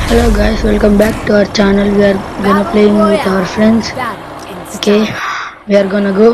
Hello guys, welcome back to our channel. We are gonna playing with our friends. Okay, we are gonna go.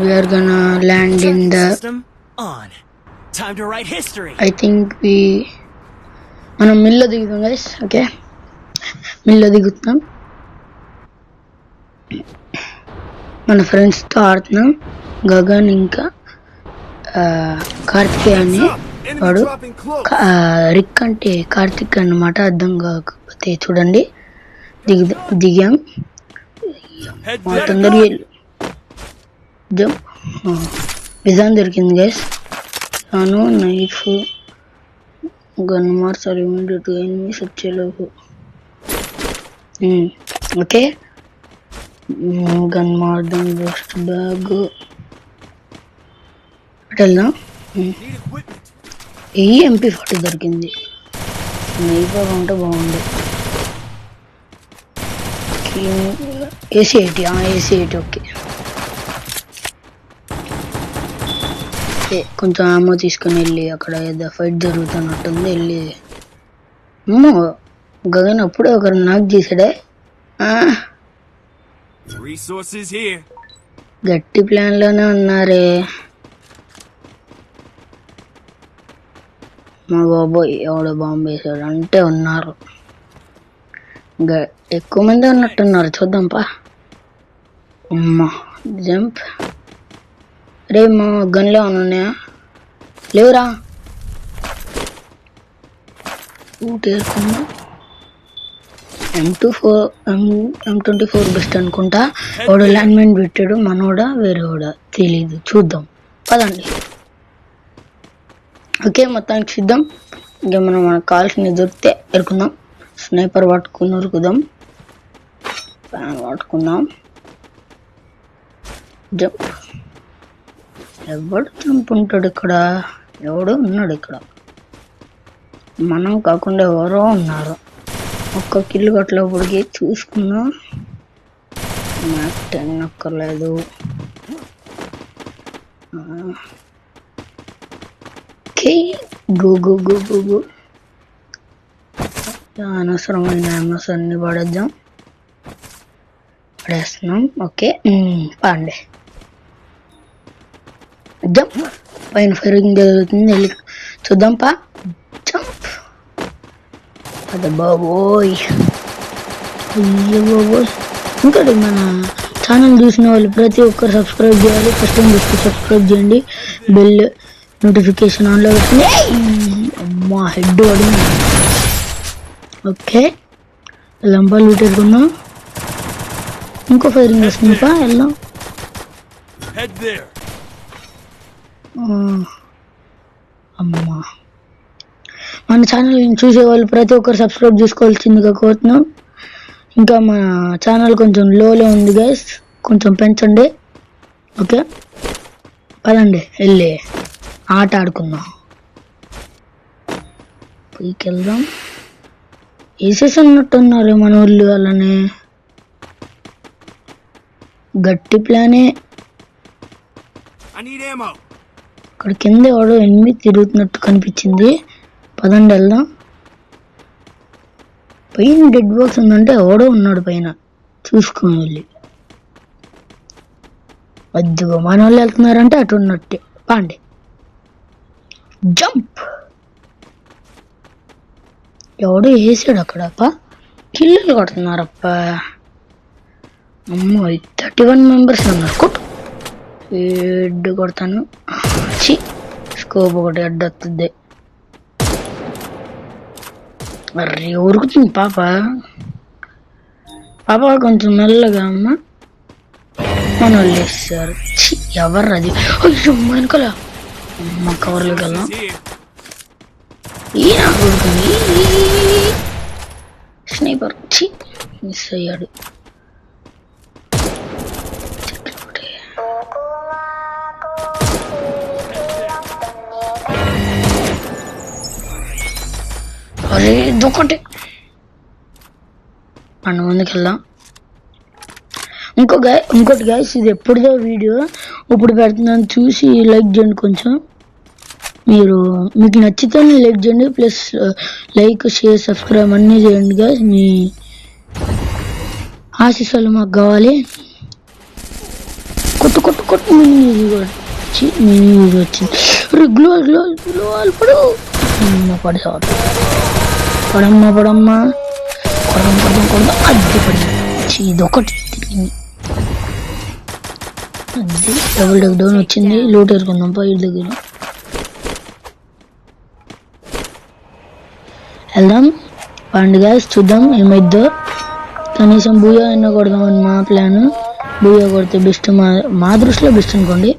We are gonna land in the system on. Time to write history. I think మనం మిల్లో దిగుతాం guys. Okay, మిల్లో దిగుతాం. మన friends తో ఆడుతున్నాం. గగన్ ఇంకా కార్తికేయ అని వాడు రిక్ అంటే కార్తిక్ అన్నమాట. అర్థం కాకపోతే చూడండి. దిగాం తొందరగా విజాన్ దొరికింది గైస్. తాను నైఫ్ గన్ మార్చాలి ఇమీడియట్గా ఎనిమిస్ వచ్చేలోపు. ఓకే, గన్ మార్దాం. బెస్ట్ బ్యాగ్ వెళ్దాం. MP40 దొరికింది. నైఫ్ ఉంటే బాగుంది. AC-80 okay. కొంచెం ఆమో తీసుకుని వెళ్ళి అక్కడ ఏదో ఫైట్ జరుగుతున్నట్టుంది. వెళ్ళి అమ్మో గగన్ అప్పుడే ఒకరు నాక్ చేసాడే. గట్టి ప్లాన్ లోనే ఉన్నారే మా బాబోయ్. ఎవడో బాంబు వేసాడు అంటే ఉన్నారు. ఎక్కువ మంది ఉన్నట్టున్నారు. చూద్దాంపా. అమ్మా జంప్. రే మా గన్లో ఏమైనా ఉన్నాయా? లేవురా. M24 బెస్ట్ అనుకుంటా. వాడు ల్యాండ్ మైన్ పెట్టాడు. మనోడా వేరేవాడా తెలీదు. చూద్దాం పదండి. ఓకే, మొత్తానికి సిద్ధం. ఇంకా మనకు కావాల్సిన దొరికితే ఎరుకుందాం. స్నైపర్ పట్టుకుని ఉరుకుదాం. ఫ్యాన్ పట్టుకుందాం. జంప్. ఎవడు జంప్ ఉంటాడు ఇక్కడ? ఎవడో ఉన్నాడు ఇక్కడ. మనం కాకుండా ఎవరో ఉన్నారు. ఒక్క కిల్లు కొట్టలేప్పటికి చూసుకుందాం. మ్యాప్ 10 అక్కర్లేదు. Okay, go go go go go. అనవసరమైన అమోస్ అన్ని పడేద్దాం. పడేస్తున్నాం. ఓకే పాండే. జంప్. పైన ఫైరింగ్ జరుగుతుంది. వెళ్ళి చూద్దాం పా. జంప్. అదే బాబోయ్. అయ్యో బాబోయ్. ఇంకోటి మన ఛానల్ చూసిన వాళ్ళు ప్రతి ఒక్కరు సబ్స్క్రైబ్ చేయాలి. ఫస్ట్ టైం చూస్తే సబ్స్క్రైబ్ చేయండి. బెల్ నోటిఫికేషన్ ఆన్లో పెట్టుకుని. అమ్మా హెడ్ పడింది. ఓకే, లంబా లూట్ ఎదుకున్నాం. ఇంకో ఫైరింగ్ వస్తుంది పా. వెళ్దాం. అమ్మా మన ఛానల్ చూసే వాళ్ళు ప్రతి ఒక్కరు సబ్స్క్రైబ్ చేసుకోవాల్సిందిగా కోరుతున్నాం. ఇంకా మన ఛానల్ కొంచెం లోలో ఉంది గైస్, కొంచెం పెంచండి. ఓకే పదండి వెళ్ళి ఆట ఆడుకుందాం. పైకి వెళ్దాం. వేసేసినట్టున్నారు మన ఊళ్ళు. అలానే గట్టి ప్లానే. ఇక్కడ కింద ఎవడో ఎనిమిది తిరుగుతున్నట్టు కనిపించింది. పదండి వెళ్దాం. పైన డెడ్ బాక్స్ ఉందంటే ఎవడో ఉన్నాడు పైన. చూసుకొని వెళ్ళి అద్దుగో మన వాళ్ళు వెళ్తున్నారంటే అటు ఉన్నట్టే. పాండే జంప్. ఎవడో వేసాడు అక్కడప్ప. కిల్లులు కొడుతున్నారప్ప. అమ్మో 31 మెంబర్స్ ఉన్నారు. కొట్టు. హెడ్ కొడతాను. స్కోప్ ఒకటి అడ్డు వస్తుంది. అరే ఉరుకుతుంది పాప. పాప కొంచెం మెల్లగా అమ్మ. మన వాళ్ళు వేస్తారు. ఎవరు అది? అయ్యో వెనకాల. అమ్మ కవర్లోకి వెళ్దాం. ఈయన ఉరుకుంది. స్నైపర్ మిస్ అయ్యాడు. అరే ఇదొకటి. మన ముందుకు వెళ్దాం. ఇంకోటి గైస్, ఇది ఎప్పుడుదో వీడియో ఇప్పుడు పెడుతున్నాను. చూసి లైక్ చేయండి కొంచెం. మీకు నచ్చితే లైక్ చేయండి, ప్లస్ లైక్ షేర్ సబ్స్క్రైబ్ అన్నీ చేయండి గాయ్స్. మీ ఆశీస్సులు మాకు కావాలి. కొట్టు మినీ యూజ్ వచ్చింది. గ్లో పడు పడమ్మా అది పడి ఇదొకటి అది డబుల్ డౌన్ వచ్చింది. లోటు ఎరుకుందాం పై దగ్గర వెళ్దాం. పండుగ చూద్దాం ఏమైద్దో. కనీసం బూయా అయినా కొడదామని మా ప్లాన్. బూయా కొడితే బెస్ట్, మా దృష్టిలో బెస్ట్ అనుకోండి.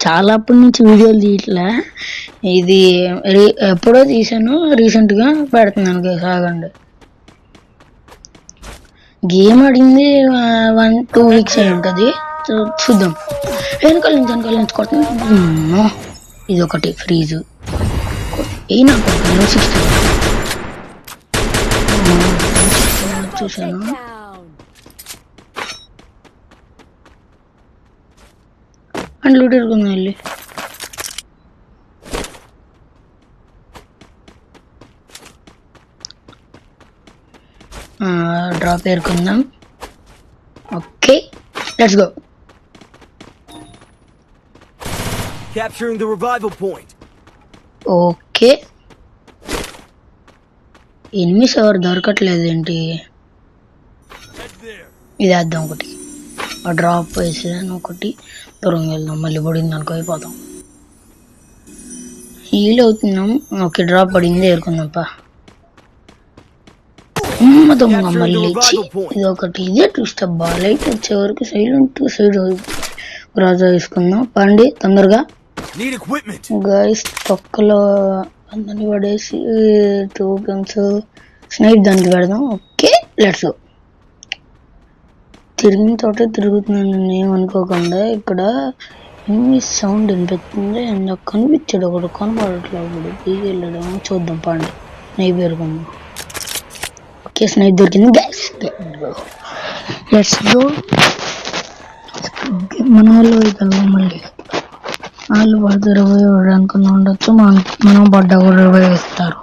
చాలా అప్పటి నుంచి వీడియోలు తీయట్లే, ఇది ఎప్పుడో తీసాను, రీసెంట్గా పెడుతున్నాను గైస్. ఆగండి, గేమ్ ఆడింది 1-2 వీక్స్ అయి ఉంటుంది. చూద్దాం. వెనకాల నుంచి కొడుతున్నాను. ఇది ఒకటి ఫ్రీజ్ అయినా 60 చూసాను. అండ్ లూట్ ఎరుకుందాం వెళ్ళి. డ్రాప్ ఎరుకుందాం. Okay, let's go. Capturing the revival point. Okay, enemies ఎవరు దొరకట్లేదు ఏంటి? ఇది వేద్దాం ఒకటి, ఆ డ్రాప్ వేసాను ఒకటి. దూరం వెళ్దాం, మళ్ళీ పడింది అనుకో అయిపోతాం. హీల్ అవుతున్నాం. ఓకే, డ్రాప్ పడింది, ఏరుకుందాంపా. మళ్ళీ ఇచ్చి ఇది ఒకటి. ఇదే ట్విస్ట్ అబ్బా. లైట్ వచ్చే వరకు సైలెంట్ సైడ్ రాజా వేసుకుందాం. పండి తొందరగా గైస్. తొక్కలో అందరినీ పడేసి టోకెన్స్ స్నైప్ దానికి పెడదాం. Okay, let's go. తిరిగిన తోట తిరుగుతున్నాను ఏమనుకోకుండా. ఇక్కడ ఏమి సౌండ్ వినిపిస్తుంది. అందులో కనిపించాడు ఒకడు, కనపడట్లేదు. దిగి వెళ్ళడం చూద్దాం. పండి స్నైప్ పెరుగుందాం. ఓకే, స్నైప్ దొరికింది గైస్. Let's go. మన వాళ్ళు అవుతారు, మళ్ళీ వాళ్ళు పడితే 20 అనుకుని ఉండొచ్చు. మనం పడ్డా కూడా 20 ఇస్తారు.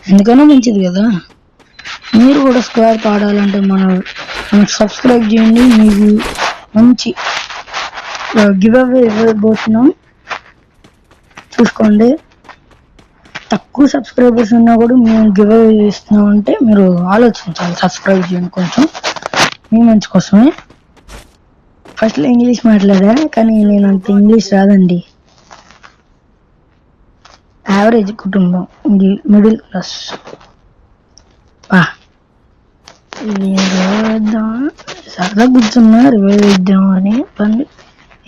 ఎందుకైనా మంచిది కదా. మీరు కూడా స్క్వేర్ ఆడాలంటే మనకు సబ్స్క్రైబ్ చేయండి. మీకు మంచి గివ్ అవే ఇవ్వబోతున్నాం, చూసుకోండి. తక్కువ సబ్స్క్రైబర్స్ ఉన్నా కూడా మేము గివ్ అవే ఇస్తున్నాం అంటే మీరు ఆలోచించాలి. సబ్స్క్రైబ్ చేయండి కొంచెం, మీ మంచి కోసమే. ఫస్ట్లో ఇంగ్లీష్ మాట్లాడా, కానీ నేను అంత ఇంగ్లీష్ రాదండి. యావరేజ్ కుటుంబం, మిడిల్ క్లాస్. సరదా కూర్చున్నా రివైవ్ ఇద్దాం అని.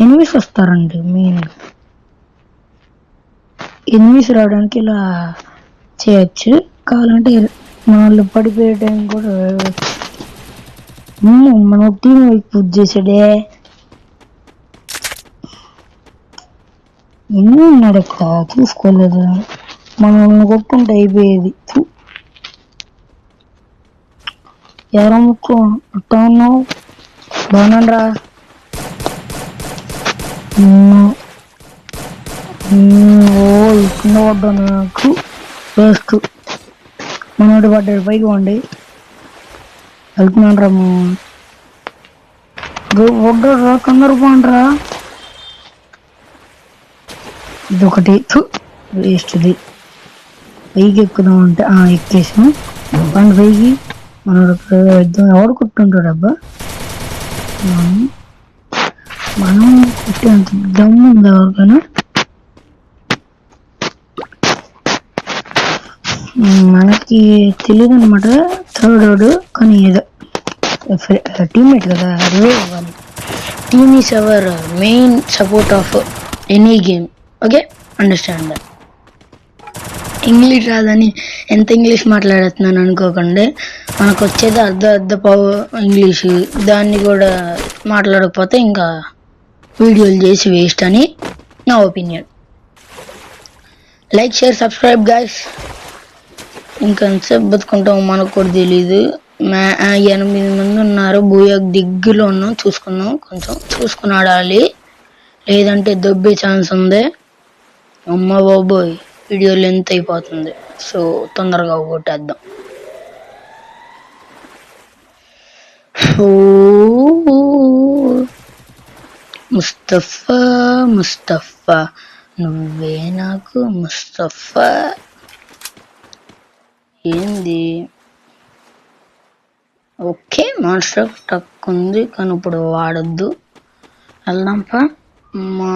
ఎనిమిస్ వస్తారండి. మెయిన్ ఎనిమిస్ రావడానికి ఇలా చేయొచ్చు. కావాలంటే వాళ్ళు పడిపోయే టైం కూడా మన టీం పూజ చేసాడే. ఎన్ని ఉన్నాడు అక్కడ చూసుకోలేదు. మనం కొట్టుకుంటే అయిపోయేది. ఎవరో ముక్కు అట్టా ఉన్నావు. బాగున్నారా? కింద పడ్డా నాకు వేస్ట్. మనోడి పడ్డాడు, పైకి వండి వెళ్తున్నాను రా. వడ్డరా, కందరు పోండ్రా. ఇదొకటి వేస్ట్ది. పైకి ఎక్కుదాం అంటే ఎక్కేసాం. పండు పైకి మనోడు ఎవడు కుట్టుంటాడు అబ్బా. మనం కుట్టేంత దమ్ము ఉంది ఎవరికైనా. మనకి తెలియదు అనమాట థర్డ్, కానీ ఏదో టీమ్మేట్ కదా, రివైవ్ అవ్వాలి. Team is our main support of any game. Okay, understand. English రాదని ఎంత ఇంగ్లీష్ మాట్లాడుతున్నాను అనుకోకండి. మనకు వచ్చేది అర్ధ పావు ఇంగ్లీషు. దాన్ని కూడా మాట్లాడకపోతే ఇంకా వీడియోలు చేసి వేస్ట్ అని నా opinion. Like, share, subscribe guys. ఇంకా ఎంతసేపు బతుకుంటాం మనకు కూడా తెలీదు. 8 మంది ఉన్నారు. బూయాకు దిగ్గులో ఉన్నాం. చూసుకున్నాం, కొంచెం చూసుకుని ఆడాలి, లేదంటే దొబ్బే ఛాన్స్ ఉంది. అమ్మ బాబోయ్, వీడియో లెంత్ అయిపోతుంది. సో తొందరగా కొట్టేద్దాం. ఓ ముస్తఫా ముస్తఫా నువ్వే నాకు ముస్తఫా. ఏంది? ఓకే, మాన్స్టర్ టక్ ఉంది కానీ ఇప్పుడు వాడద్దు. వెళ్దాంపా. అమ్మా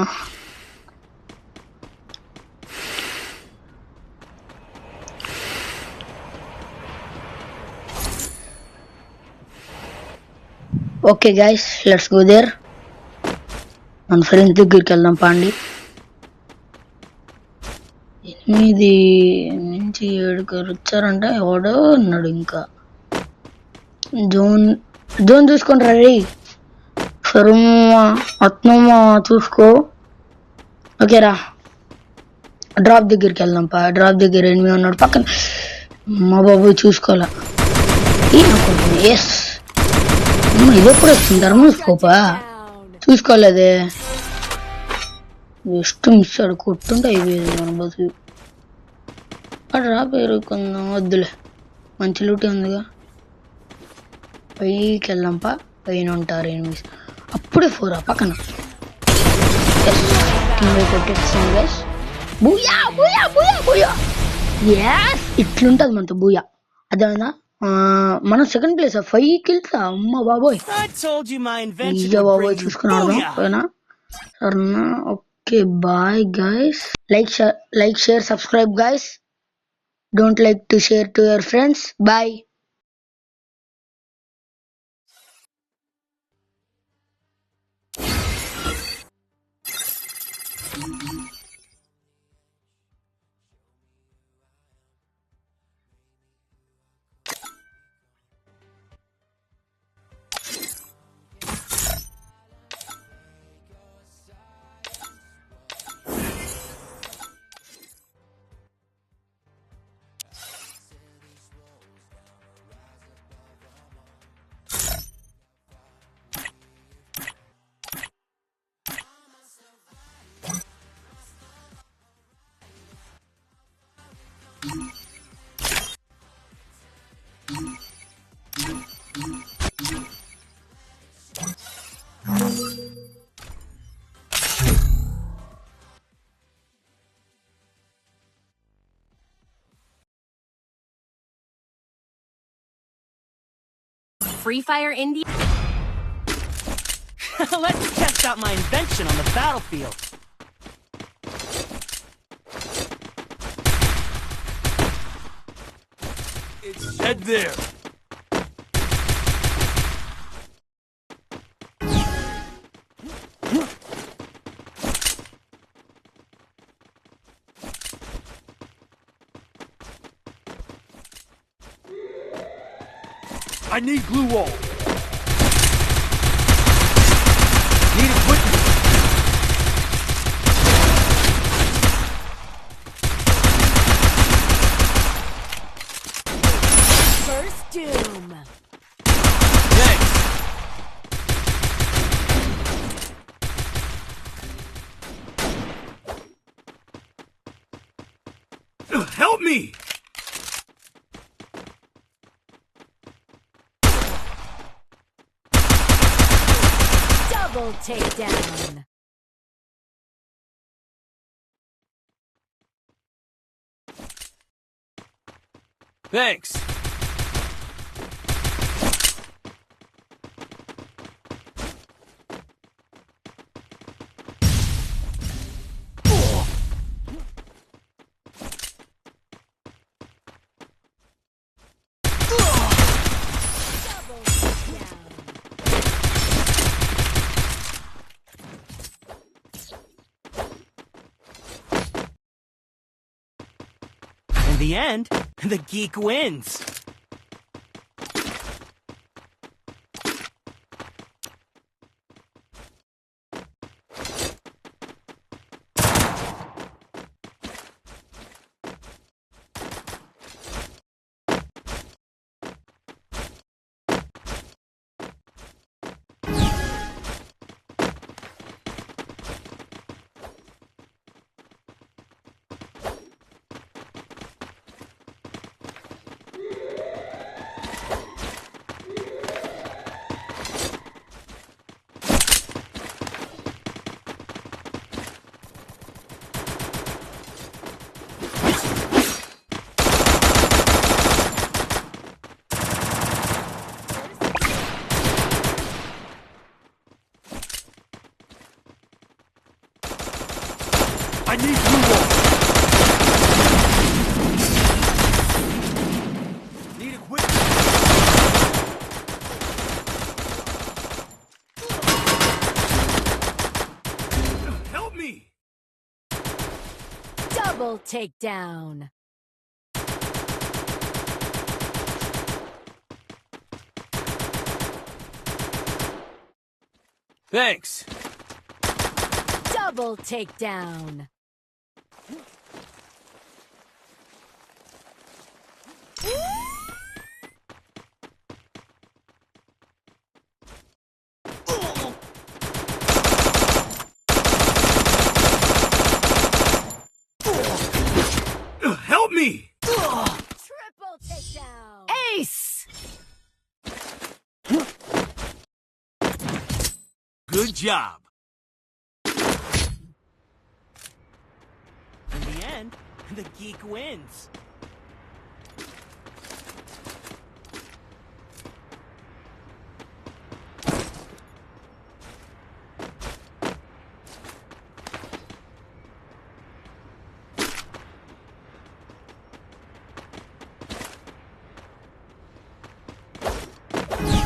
okay guys, let's go there. మన ఫ్రెండ్స్ దగ్గరికి వెళ్దాం పాండి. 8 నుంచి 7 వచ్చారంట. ఎవడో ఉన్నాడు ఇంకా. జోన్ జోన్ చూసుకోండి రీ. సరుమ్మా అత్నమ్మా చూసుకో. ఓకేరా, డ్రాప్ దగ్గరికి వెళ్దాం పా. డ్రాప్ దగ్గర ఎనిమిది ఉన్నాడు పక్కన. మా బాబు చూసుకోవాలా. ఎస్, ఇది ఎప్పుడు వస్తుంది? ధర్మస్కోపా చూసుకోలేదే. జస్ట్ మిస్ ఆడు కొట్టుంటే అయిపోయేది మన బస్సు. డ్రాప్ పేరుకుందాం, వద్దులే, మంచి లూటీ ఉందిగా. పైకి వెళ్దాంపా. పైన ఉంటారు ఎనిమిది. అప్పుడే 4 పక్కన. ఇట్లుంటది మనతో బూయా. అదేనా మనం సెకండ్ ప్లేస్ 5 kills. అమ్మ బాబోయ్, బాబోయ్ చూసుకున్నాడు ఓకేనా. సరేనా, okay bye guys. Like share subscribe guys. Don't like to share to your friends. Bye. Free Fire India. Let's test out my invention on the battlefield. It's dead there. I need glue wall. Need equipment. First Doom. Thanks. Help me! Double takedown. Thanks. Double takedown. In the end, the geek wins. Double takedown. Thanks. Double takedown. Help me! Triple takedown. Ace. Good job. In the end, the geek wins.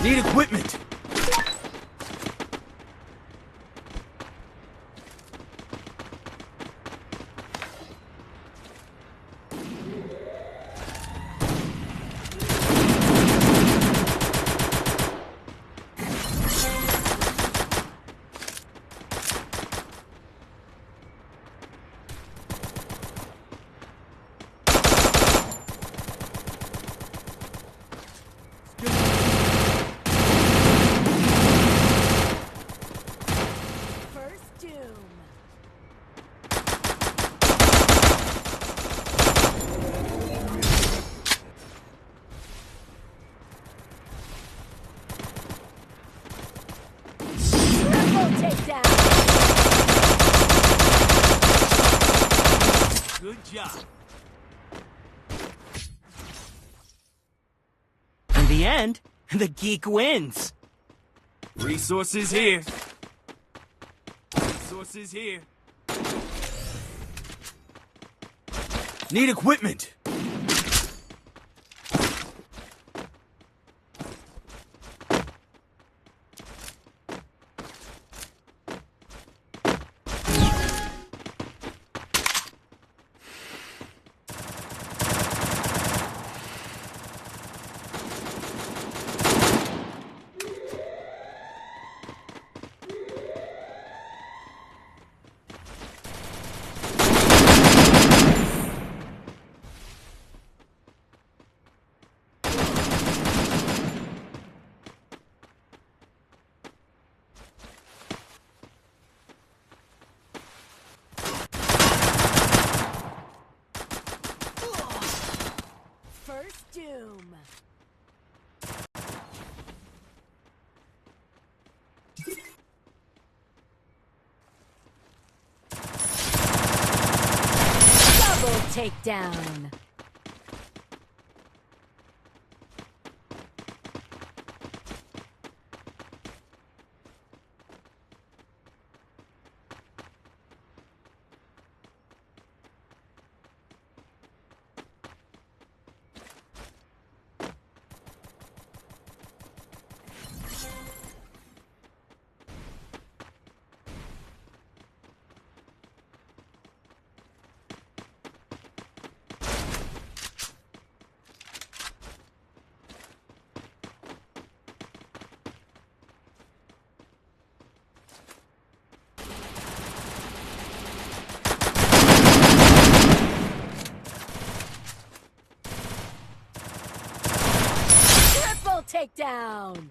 Need equipment. First doom. Triple takedown. Good job. In the end, the geek wins. Resources here. Resources here. Need equipment. First doom. Double takedown. Triple takedown.